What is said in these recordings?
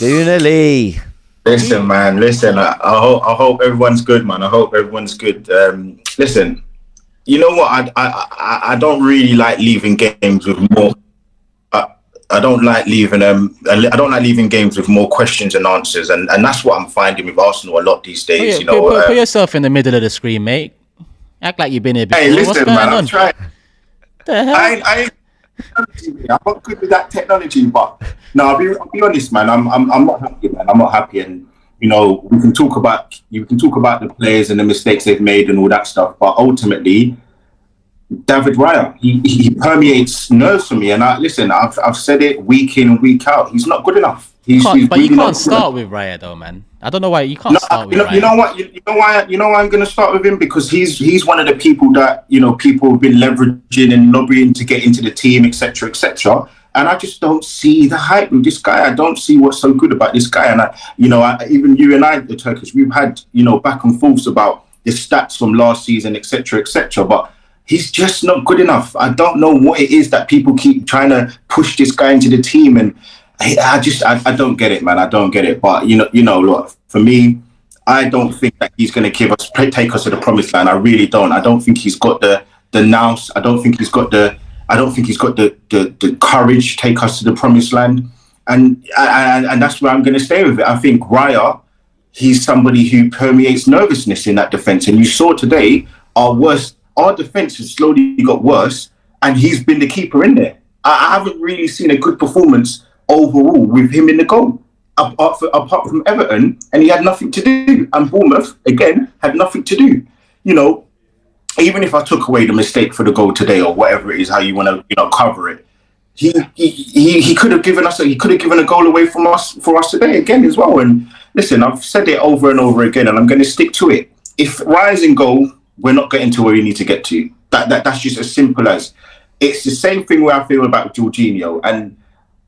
Gooner Lee. Listen, man. Listen, I hope everyone's good, man. I hope everyone's good. Listen, you know what? I don't really like leaving games with more. I don't like leaving I don't like leaving games with more questions and answers, and that's what I'm finding with Arsenal a lot these days. Put yourself in the middle of the screen, mate. Act like you've been here before. Hey, listen, what's going man. on? I'm trying. The hell? I'm not good with that technology, but no, I'll be honest, man. I'm not happy, man. I'm not happy, and we can talk about the players and the mistakes they've made and all that stuff, but ultimately, David Raya, he permeates nerves for me, and I've said it week in and week out. He's not good enough. But you can't start with Raya though, man. I don't know why you can't start with Raya. You know what? You know why I'm going to start with him, because he's one of the people that people have been leveraging and lobbying to get into the team, etc., etc. And I just don't see the hype with this guy. I don't see what's so good about this guy. And even you and I, the Turkish, we've had back and forths about the stats from last season, etc., etc. But he's just not good enough. I don't know what it is that people keep trying to push this guy into the team, and I don't get it, man. I don't get it. But look, for me, I don't think that he's going to take us to the promised land. I really don't. I don't think he's got the nous. I don't think he's got the courage to take us to the promised land. And that's where I'm going to stay with it. I think Raya, he's somebody who permeates nervousness in that defence. And you saw today, our defence has slowly got worse, and he's been the keeper in there. I haven't really seen a good performance overall with him in the goal, apart from Everton, and he had nothing to do. And Bournemouth, again, had nothing to do. Even if I took away the mistake for the goal today, or whatever it is, how you want to cover it, he could have given a goal away for us today again as well. And listen, I've said it over and over again, and I'm going to stick to it. If Raya's in goal, we're not getting to where we need to get to. That's just as simple as. It's the same thing where I feel about Jorginho, and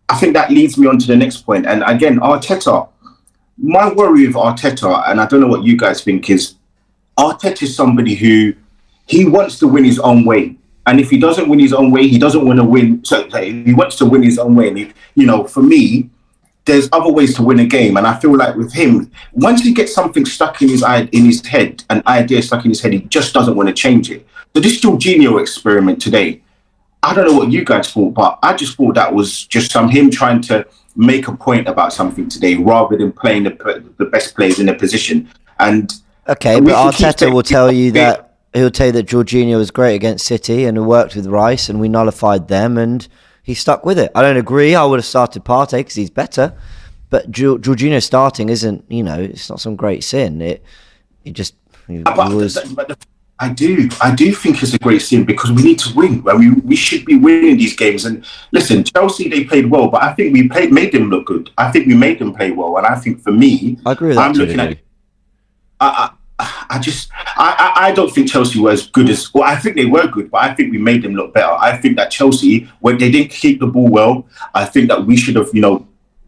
I think that leads me on to the next point. And again, Arteta, my worry with Arteta, and I don't know what you guys think, is Arteta is somebody who he wants to win his own way. And if he doesn't win his own way, he doesn't want to win. So he wants to win his own way. And for me, there's other ways to win a game. And I feel like with him, once he gets something stuck in his head, an idea stuck in his head, he just doesn't want to change it. So this Jorginho experiment today, I don't know what you guys thought, but I just thought that was just him trying to make a point about something today, rather than playing the best players in the position. And okay, but Arteta will tell you that Jorginho was great against City and worked with Rice, and we nullified them, and he stuck with it. I don't agree. I would have started Partey because he's better, but Jorginho starting isn't, it's not some great sin. I do think it's a great sin, because we need to win. We should be winning these games. And listen, Chelsea, they played well, but I think we made them look good. I think we made them play well, and I think for me, I agree with that. I'm looking at. I don't think Chelsea were as good as. Well, I think they were good, but I think we made them look better. I think that Chelsea, when they didn't keep the ball well, I think that we should have,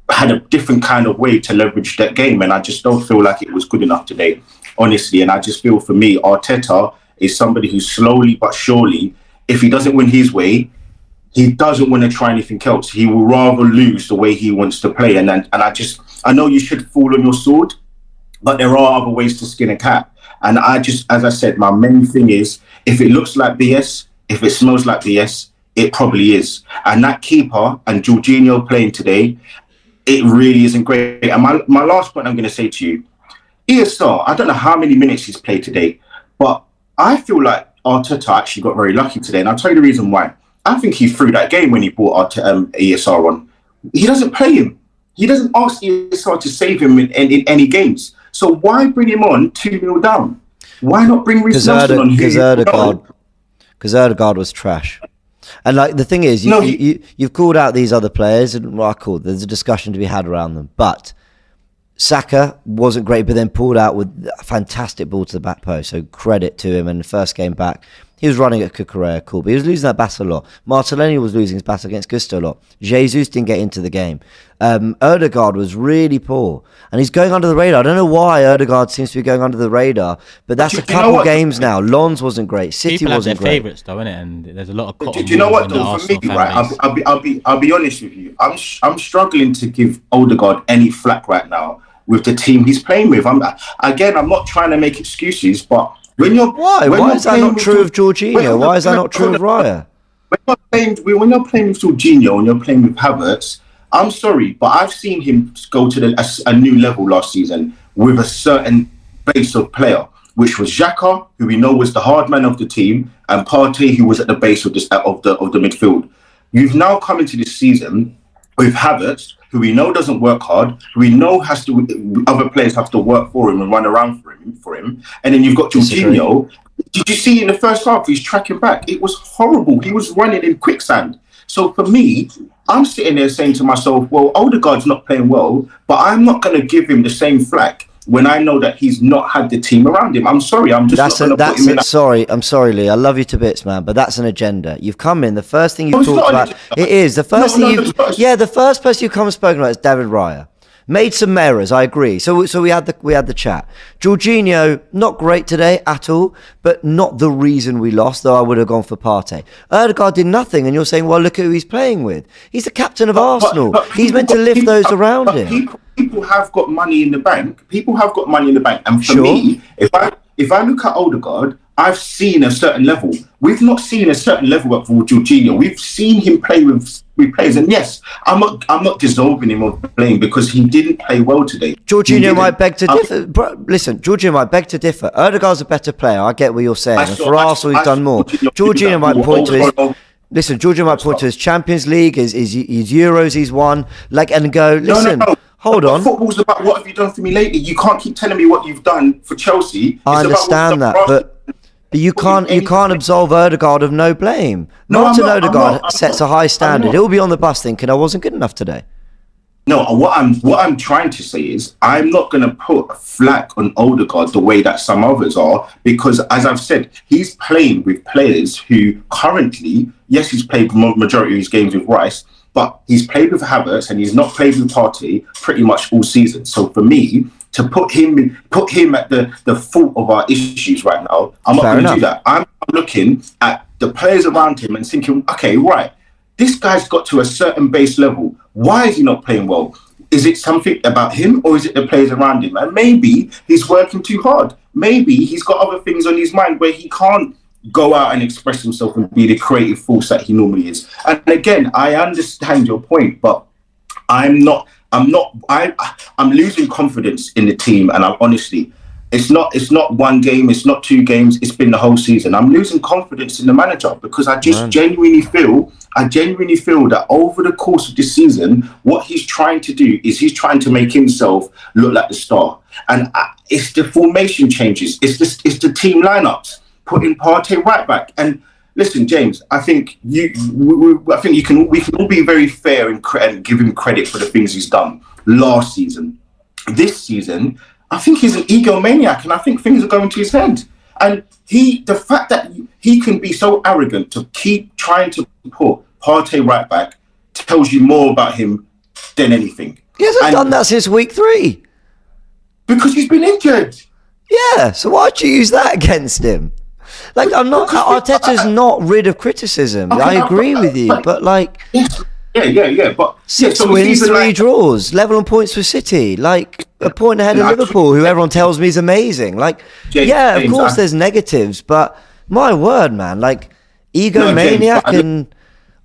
had a different kind of way to leverage that game, and I just don't feel like it was good enough today, honestly. And I just feel, for me, Arteta is somebody who slowly but surely, if he doesn't win his way, he doesn't want to try anything else. He will rather lose the way he wants to play. And I know you should fall on your sword, but there are other ways to skin a cat. And as I said, my main thing is, if it looks like BS, if it smells like BS, it probably is. And that keeper and Jorginho playing today, it really isn't great. And my last point I'm going to say to you, ESR, I don't know how many minutes he's played today, but I feel like Arteta actually got very lucky today. And I'll tell you the reason why. I think he threw that game when he brought ESR on. He doesn't play him. He doesn't ask ESR to save him in any games. So why bring him on 2-0 down? Why not bring Reece Nelson on? Because Ødegaard was trash. And the thing is, you've called out these other players, and there's a discussion to be had around them. But Saka wasn't great, but then pulled out with a fantastic ball to the back post. So credit to him. And the first game back, He was running at Cucurella, cool, but he was losing that battle a lot. Martinelli was losing his battle against Gusto a lot. Jesus didn't get into the game. Ødegaard was really poor, and he's going under the radar. I don't know why Ødegaard seems to be going under the radar, but that's a couple games now. Lons wasn't great. City People wasn't have their great. favourites though, innit? And there's a lot of. Do you know what though? For me, right? I'll be honest with you. I'm struggling to give Ødegaard any flack right now with the team he's playing with. I'm not trying to make excuses, but when you're why is that not true of Jorginho? Why is that not true of Raya? When you're playing with Jorginho and you're playing with Havertz, I'm sorry, but I've seen him go to a new level last season with a certain base of player, which was Xhaka, who we know was the hard man of the team, and Partey, who was at the base of the midfield. You've now come into this season with Havertz, who we know doesn't work hard, who we know other players have to work for him and run around for him, and then you've got Jorginho. Did you see in the first half he's tracking back? It was horrible. He was running in quicksand. So for me, I'm sitting there saying to myself, well, Ødegaard's not playing well, but I'm not going to give him the same flack when I know that he's not had the team around him. I'm sorry, I'm just not going to put him in. I'm sorry, Lee. I love you to bits, man, but that's an agenda. You've come in. The first thing you've talked about. It is the first thing you've. Yeah, the first person you've come and spoken about is David Raya. Made some errors, I agree. So we had the chat. Jorginho, not great today at all, but not the reason we lost, though I would have gone for Partey. Ødegaard did nothing, and you're saying, well, look who he's playing with. He's the captain of Arsenal. He's meant to lift those around him. People have got money in the bank. And for me, if I look at Ødegaard, I've seen a certain level. We've not seen a certain level for Jorginho. We've seen him play with players, and yes, I'm not dissolving him of playing because he didn't play well today. Jorginho might beg to differ. Listen, Jorginho might beg to differ. Ødegaard's a better player. I get what you're saying. And for Arsenal, he's done more. Jorginho might point to his. Listen, Jorginho might point to his Champions League, his Euros he's won, and go. Listen. No. Hold on. Football's about what have you done for me lately. You can't keep telling me what you've done for Chelsea. I understand that, but you can't absolve Ødegaard of no blame. Martin Ødegaard sets a high standard. He'll be on the bus thinking I wasn't good enough today. No, what I'm trying to say is I'm not going to put a flack on Ødegaard the way that some others are, because as I've said, he's playing with players who currently, yes, he's played majority of his games with Rice, but he's played with Havertz and he's not played with Partey pretty much all season. So for me, to put him at the fault of our issues right now, I'm not going to do that. I'm looking at the players around him and thinking, okay, right, this guy's got to a certain base level. Why is he not playing well? Is it something about him or is it the players around him? And maybe he's working too hard. Maybe he's got other things on his mind where he can't go out and express himself and be the creative force that he normally is. And again, I understand your point, but I'm losing confidence in the team, and I'm honestly, it's not one game, it's not two games, it's been the whole season. I'm losing confidence in the manager because I just genuinely feel that over the course of this season, what he's trying to do is he's trying to make himself look like the star. And it's the formation changes, it's the team lineups, putting Partey right back. And listen, James, I think we can all be very fair and give him credit for the things he's done last season. This season, I think he's an egomaniac, and I think things are going to his head. And the fact that he can be so arrogant to keep trying to put Partey right back tells you more about him than anything. He hasn't done that since week 3. Because he's been injured. Yeah, so why'd you use that against him? Arteta's not rid of criticism. I agree with you, but Yeah. But 6 wins, 3 draws, level on points with City, a point ahead of Liverpool, who everyone tells me is amazing. Of course there's negatives, but my word, man, egomaniac, and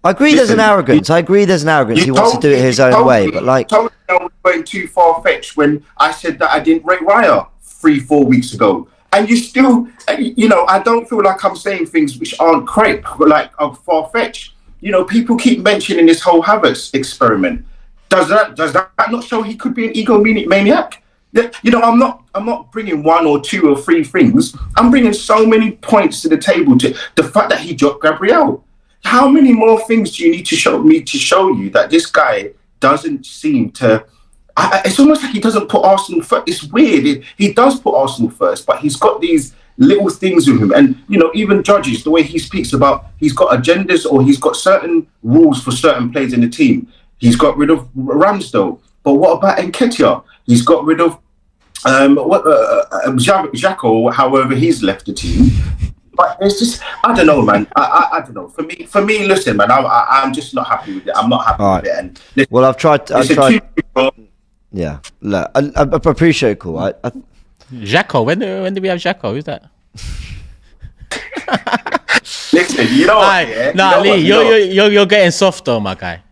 I agree there's an arrogance. He wants to do it his own way, but I was going too far-fetched when I said that I didn't rate Raya 3-4 weeks ago. And you still, I don't feel like I'm saying things which aren't correct, but are far-fetched. People keep mentioning this whole Havertz experiment. Does that not show he could be an egomaniac? I'm not bringing 1 or 2 or 3 things. I'm bringing so many points to the table. To the fact that he dropped Gabriel. How many more things do you need to show me to show you that this guy doesn't seem to? It's almost like he doesn't put Arsenal first. It's weird. He does put Arsenal first, but he's got these little things with him. And, you know, even Judges, the way he speaks about, he's got agendas or he's got certain rules for certain players in the team. He's got rid of Ramsdale. But what about Nketiah? He's got rid of Xhaka, however he's left the team. But it's just, I don't know, man. I don't know. For me, listen, man, I'm just not happy with it. I'm not happy with it. And listen, well, I've tried. Yeah, look, I appreciate it. Cool. Xhaka. When did we have Xhaka? Who's that? Listen, you know what? Yeah? Nah, Lee, you're getting soft though, my guy.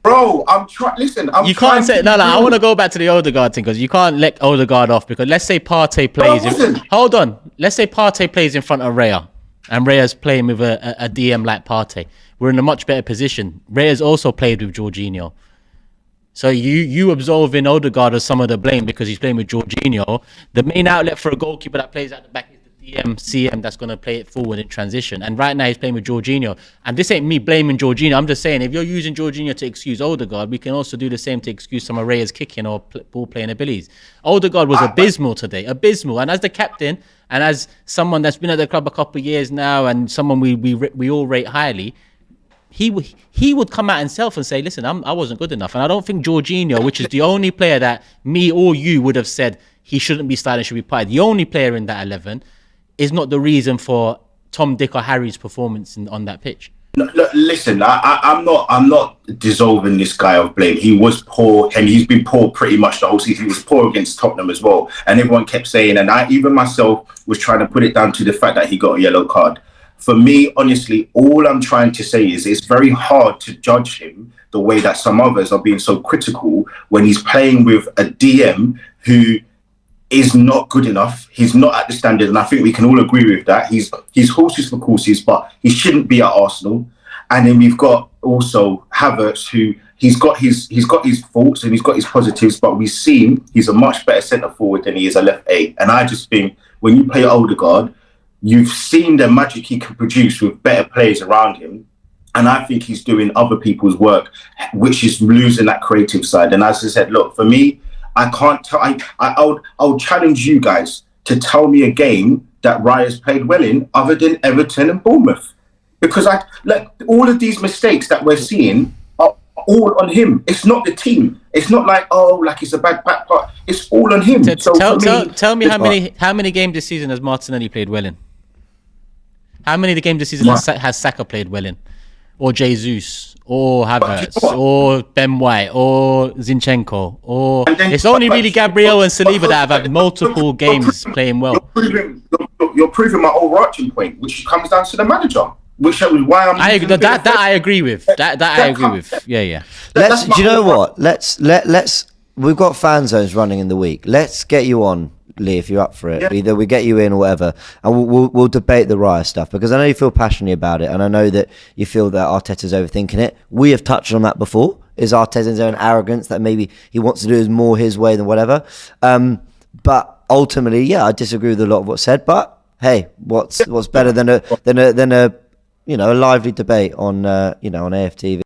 Bro, I'm trying. Listen, you can't say no. I want to go back to the Odegaard thing because you can't let Odegaard off because let's say Partey plays. Hold on. Let's say Partey plays in front of Raya, and Raya's playing with a DM like Partey. We're in a much better position. Raya's also played with Jorginho, so you absolving Odegaard of some of the blame because he's playing with Jorginho. The main outlet for a goalkeeper that plays at the back is the DM, CM that's going to play it forward in transition. And right now he's playing with Jorginho. And this ain't me blaming Jorginho. I'm just saying if you're using Jorginho to excuse Odegaard, we can also do the same to excuse some of Raya's kicking or ball playing abilities. Odegaard was abysmal today, abysmal. And as the captain and as someone that's been at the club a couple of years now and someone we all rate highly, he would come out himself and say, listen, I wasn't good enough. And I don't think Jorginho, which is the only player that me or you would have said he shouldn't be starting, should be played, the only player in that 11, is not the reason for Tom, Dick or Harry's performance on that pitch. No, listen, I'm not dissolving this guy of blame. He was poor, and he's been poor pretty much the whole season. He was poor against Tottenham as well, and everyone kept saying, and I even myself was trying to put it down to the fact that he got a yellow card. For me, honestly, all I'm trying to say is it's very hard to judge him the way that some others are being so critical when he's playing with a DM who is not good enough. He's not at the standard, and I think we can all agree with that. He's horses for courses, but he shouldn't be at Arsenal. And then we've got also Havertz, who he's got his faults and he's got his positives, but we've seen he's a much better centre forward than he is a left eight. And I just think when you play Odegaard, you've seen the magic he can produce with better players around him. And I think he's doing other people's work, which is losing that creative side. And as I said, look, for me, I can't tell. I would challenge you guys to tell me a game that Raya's played well in other than Everton and Bournemouth. Because all of these mistakes that we're seeing are all on him. It's not the team. It's not like it's a bad back part. It's all on him. Tell me how many games this season has Martinelli played well in? How many of the games this season has Saka played well in? Or Jesus, or Havertz, or Ben White, or Zinchenko, or it's only really Gabriel and Saliba that have had multiple games playing well. You're proving my overarching point, which comes down to the manager. Which is why I'm. I agree with. That I agree with. Yeah. Do you know what? Let's. We've got fan zones running in the week. Let's get you on, Lee, if you're up for it. Yeah. Either we get you in or whatever, and we'll debate the Raya stuff, because I know you feel passionately about it, and I know that you feel that Arteta's overthinking it. We have touched on that before. Is Arteta's own arrogance that maybe he wants to do is more his way than whatever? But ultimately, I disagree with a lot of what's said. But hey, what's better than a a lively debate on on AFTV?